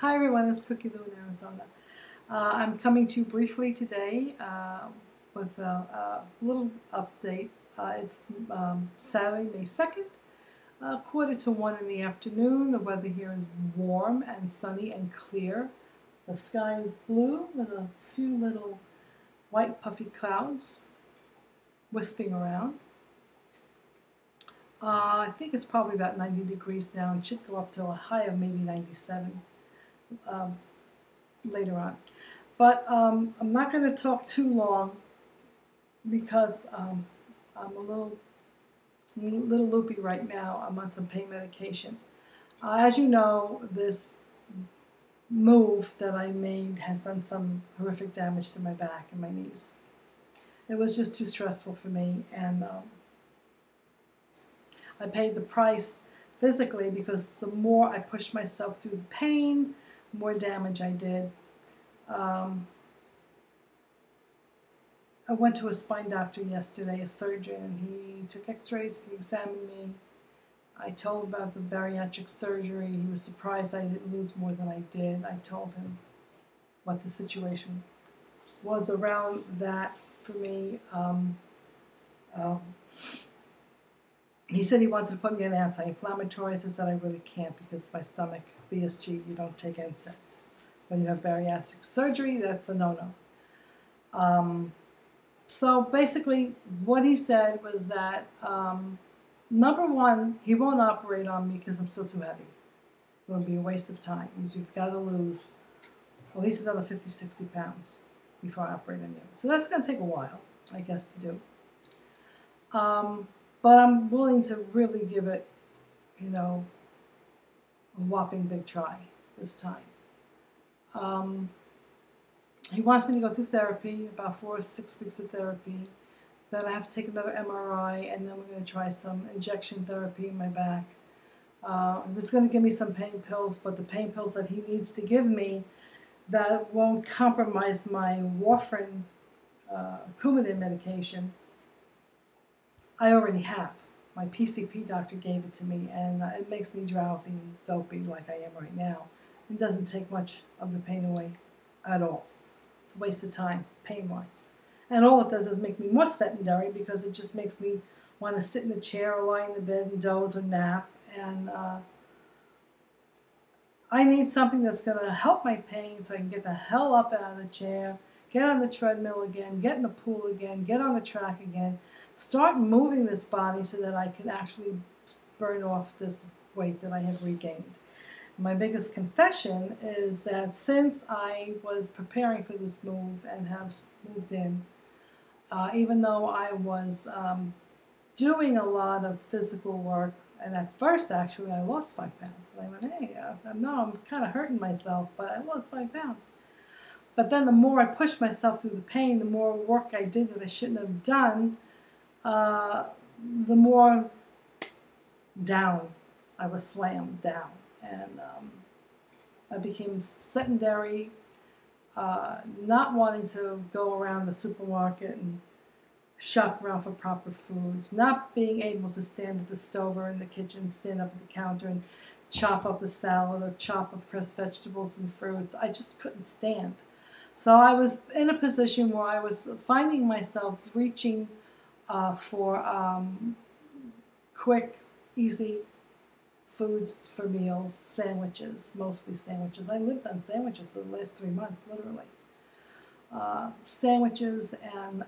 Hi everyone, it's Cookie Lou in Arizona. I'm coming to you briefly today with a little update. It's Saturday, May 2nd, 1:45 in the afternoon. The weather here is warm and sunny and clear. The sky is blue with a few little white puffy clouds wisping around. I think it's probably about 90 degrees now and should go up to a high of maybe 97. Later on. But I'm not going to talk too long because I'm a little loopy right now. I'm on some pain medication. As you know, this move that I made has done some horrific damage to my back and my knees. It was just too stressful for me, and I paid the price physically because the more I pushed myself through the pain, the more damage I did. I went to a spine doctor yesterday, a surgeon, and he took x-rays, he examined me. I told him about the bariatric surgery. He was surprised I didn't lose more than I did. I told him what the situation was around that for me. He said he wanted to put me on anti-inflammatories. I said I really can't because my stomach, BSG, you don't take NSAIDs. When you have bariatric surgery, that's a no-no. So basically what he said was that, number one, he won't operate on me because I'm still too heavy. It would be a waste of time because you've got to lose at least another 50, 60 pounds before I operate on you. So that's going to take a while, I guess, to do. But I'm willing to really give it, a whopping big try this time. He wants me to go through therapy, about 4 to 6 weeks of therapy. Then I have to take another MRI, and then we're going to try some injection therapy in my back. He was going to give me some pain pills, but the pain pills that he needs to give me that won't compromise my warfarin, Coumadin medication, I already have. My PCP doctor gave it to me, and it makes me drowsy and dopey like I am right now. It doesn't take much of the pain away at all. It's a waste of time, pain-wise. And all it does is make me more sedentary because it just makes me want to sit in the chair or lie in the bed and doze or nap. And I need something that's going to help my pain so I can get the hell up out of the chair, get on the treadmill again, get in the pool again, get on the track again, start moving this body so that I can actually burn off this weight that I have regained. My biggest confession is that since I was preparing for this move and have moved in, even though I was doing a lot of physical work, and at first actually I lost 5 pounds. I went, hey, I'm kind of hurting myself, but I lost 5 pounds. But then the more I pushed myself through the pain, the more work I did that I shouldn't have done, the more down I was slammed down. And I became sedentary, not wanting to go around the supermarket and shop around for proper foods, not being able to stand at the stove or in the kitchen, stand up at the counter and chop up a salad or chop up fresh vegetables and fruits. I just couldn't stand. So I was in a position where I was finding myself reaching for quick, easy foods for meals, sandwiches, mostly sandwiches. I lived on sandwiches for the last 3 months, literally. Sandwiches and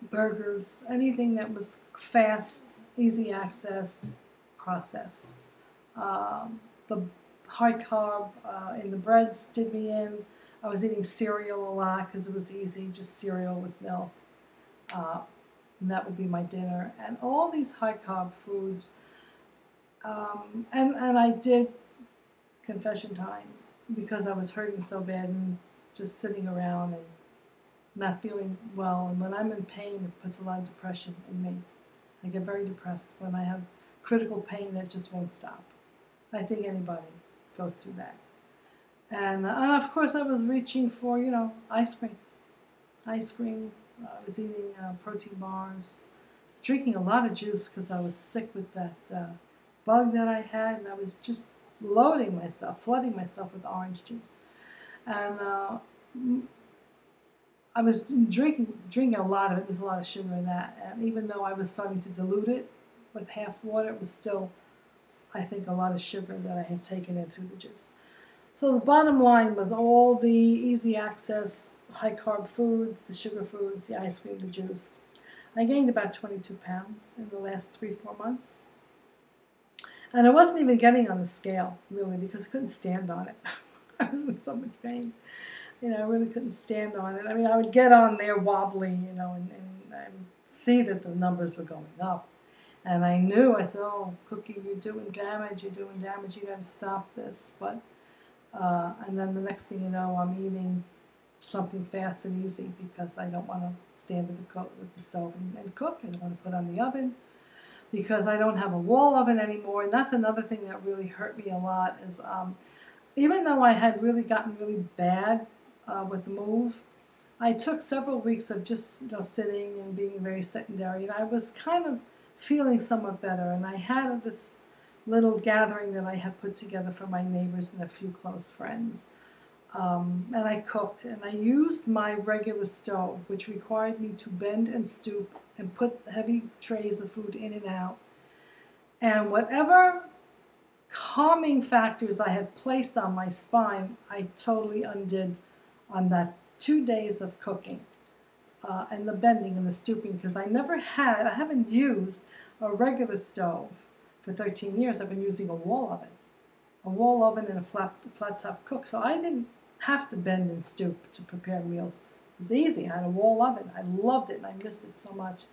burgers, anything that was fast, easy access, processed. The high carb in the breads did me in. I was eating cereal a lot because it was easy, just cereal with milk. And that would be my dinner. And all these high carb foods. And I did confession time because I was hurting so bad and just sitting around and not feeling well. And when I'm in pain, it puts a lot of depression in me. I get very depressed when I have critical pain that just won't stop. I think anybody goes through that. And of course I was reaching for, ice cream. Ice cream. I was eating protein bars, drinking a lot of juice because I was sick with that bug that I had, and I was just loading myself, flooding myself with orange juice. And I was drinking a lot of it. There's a lot of sugar in that. And even though I was starting to dilute it with half water, it was still, I think, a lot of sugar that I had taken in through the juice. So the bottom line, with all the easy access, high carb foods, the sugar foods, the ice cream, the juice, I gained about 22 pounds in the last 3-4 months. And I wasn't even getting on the scale, really, because I couldn't stand on it. I was in so much pain. I really couldn't stand on it. I mean, I would get on there wobbly, and I would see that the numbers were going up. And I knew, I said, oh, Cookie, you're doing damage, you got to stop this. But, and then the next thing you know, I'm eating something fast and easy because I don't want to stand at the stove and cook. I don't want to put on the oven because I don't have a wall oven anymore. And that's another thing that really hurt me a lot is even though I had really gotten really bad with the move, I took several weeks of just sitting and being very sedentary, and I was kind of feeling somewhat better. And I had this little gathering that I had put together for my neighbors and a few close friends. And I cooked, and I used my regular stove, which required me to bend and stoop and put heavy trays of food in and out. And whatever calming factors I had placed on my spine, I totally undid on that 2 days of cooking and the bending and the stooping, because I haven't used a regular stove for 13 years. I've been using a wall oven and a flat top cook. So I didn't have to bend and stoop to prepare meals. It was easy. I had a wall oven. I loved it and I missed it so much.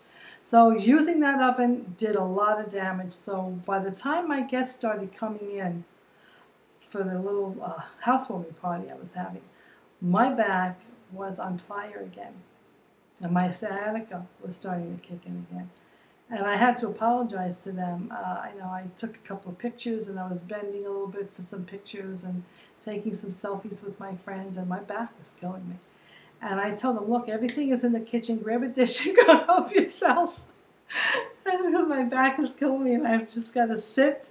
So using that oven did a lot of damage. So by the time my guests started coming in for the little housewarming party I was having, my back was on fire again. And my sciatica was starting to kick in again. And I had to apologize to them. I took a couple of pictures, and I was bending a little bit for some pictures and taking some selfies with my friends, and my back was killing me. And I told them, look, everything is in the kitchen. Grab a dish and go help yourself. And my back is killing me, and I've just got to sit,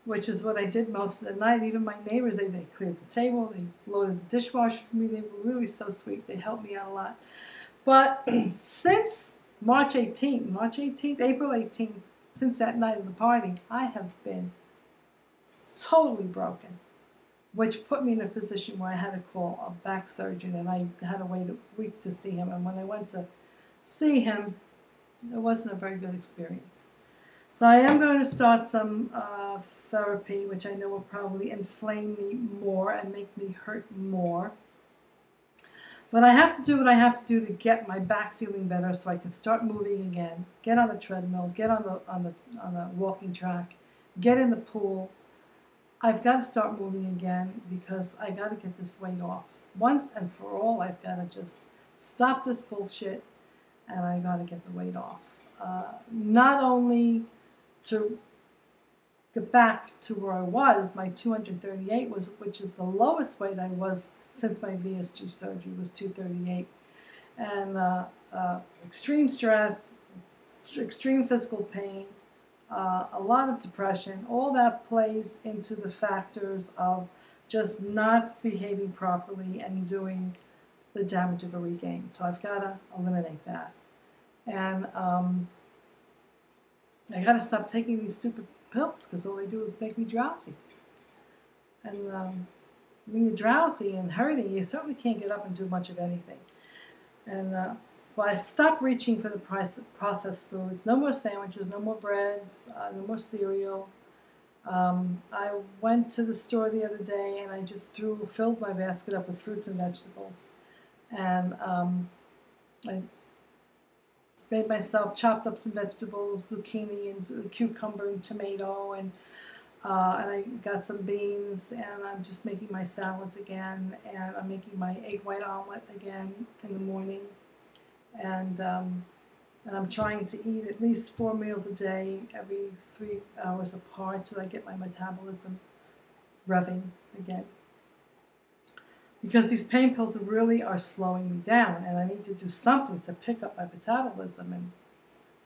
which is what I did most of the night. Even my neighbors, they cleared the table. They loaded the dishwasher for me. They were really so sweet. They helped me out a lot. But since April 18th, since that night of the party, I have been totally broken, which put me in a position where I had to call a back surgeon, and I had to wait a week to see him. And when I went to see him, it wasn't a very good experience. So I am going to start some therapy, which I know will probably inflame me more and make me hurt more. But I have to do what I have to do to get my back feeling better, so I can start moving again, get on the treadmill, get on the walking track, get in the pool. I've got to start moving again because I got to get this weight off. Once and for all, I've got to just stop this bullshit, and I got to get the weight off. Not only to get back to where I was, my 238 was, which is the lowest weight I was since my VSG surgery, was 238. And extreme stress, extreme physical pain, a lot of depression, all that plays into the factors of just not behaving properly and doing the damage of a regain. So I've got to eliminate that. And I got to stop taking these stupid pills because all they do is make me drowsy. And when you're drowsy and hurting, you certainly can't get up and do much of anything. And well, I stopped reaching for the processed foods. No more sandwiches, no more breads, no more cereal. I went to the store the other day and I just filled my basket up with fruits and vegetables. And I made myself, chopped up some vegetables, zucchini and cucumber and tomato, and I got some beans, and I'm just making my salads again, and I'm making my egg white omelet again in the morning, and I'm trying to eat at least 4 meals a day, every 3 hours apart, so that I get my metabolism revving again. Because these pain pills really are slowing me down, and I need to do something to pick up my metabolism. And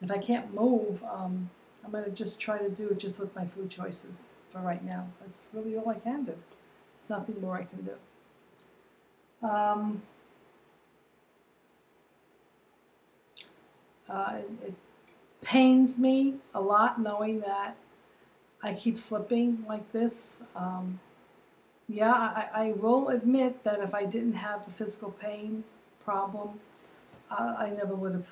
if I can't move, I'm going to just try to do it just with my food choices for right now. That's really all I can do. There's nothing more I can do. It pains me a lot knowing that I keep slipping like this. Yeah, I will admit that if I didn't have the physical pain problem, I never would have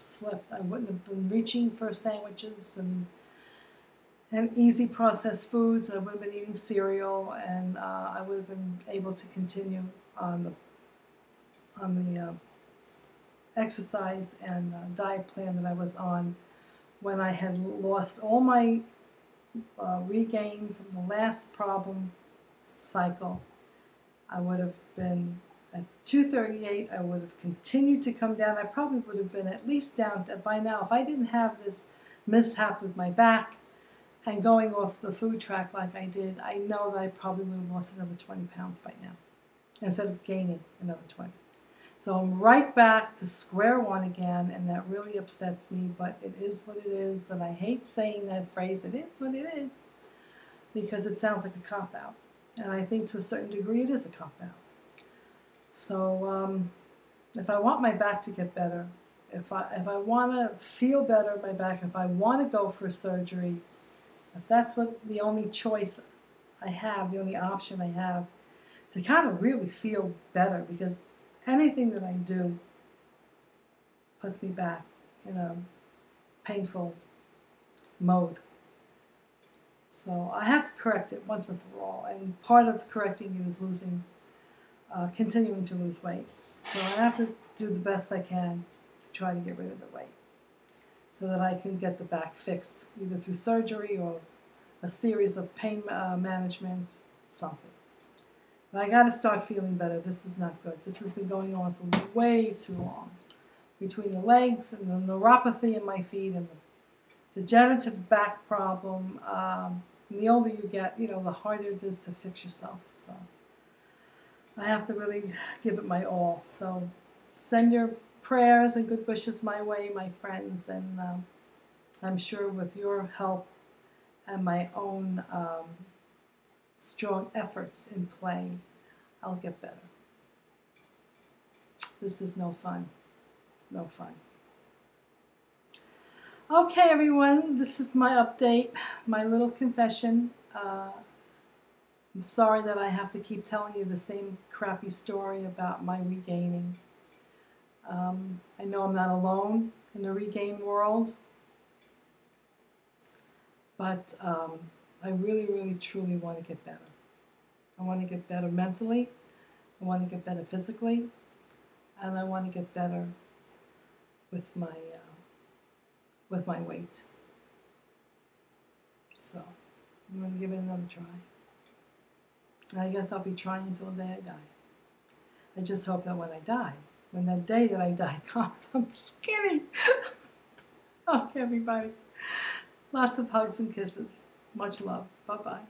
slipped. I wouldn't have been reaching for sandwiches and easy processed foods. I would have been eating cereal, and I would have been able to continue on the exercise and diet plan that I was on when I had lost all my regain from the last problem cycle. I would have been at 238. I would have continued to come down. I probably would have been at least down to, by now, if I didn't have this mishap with my back and going off the food track like I did, I know that I probably would have lost another 20 pounds by now instead of gaining another 20. So I'm right back to square one again, and that really upsets me, but it is what it is, and I hate saying that phrase, it is what it is, because it sounds like a cop-out. And I think to a certain degree it is a cop-out. So if I want my back to get better, if I want to feel better in my back, if I want to go for surgery, if that's what the only choice I have, the only option I have to kind of really feel better, because anything that I do puts me back in a painful mode. So I have to correct it once and for all, and part of correcting it is continuing to lose weight. So I have to do the best I can to try to get rid of the weight so that I can get the back fixed, either through surgery or a series of pain management, something. But I got to start feeling better. This is not good. This has been going on for way too long. Between the legs and the neuropathy in my feet and the degenerative back problem, and the older you get, the harder it is to fix yourself. So I have to really give it my all. So send your prayers and good wishes my way, my friends, and I'm sure with your help and my own strong efforts in play, I'll get better. This is no fun. No fun. Okay, everyone, this is my update, my little confession. I'm sorry that I have to keep telling you the same crappy story about my regaining. I know I'm not alone in the regain world, but I really, really, truly want to get better. I want to get better mentally, I want to get better physically, and I want to get better with my weight. So I'm going to give it another try. And I guess I'll be trying until the day I die. I just hope that when I die, when that day that I die comes, I'm skinny. Okay, everybody. Lots of hugs and kisses. Much love. Bye-bye.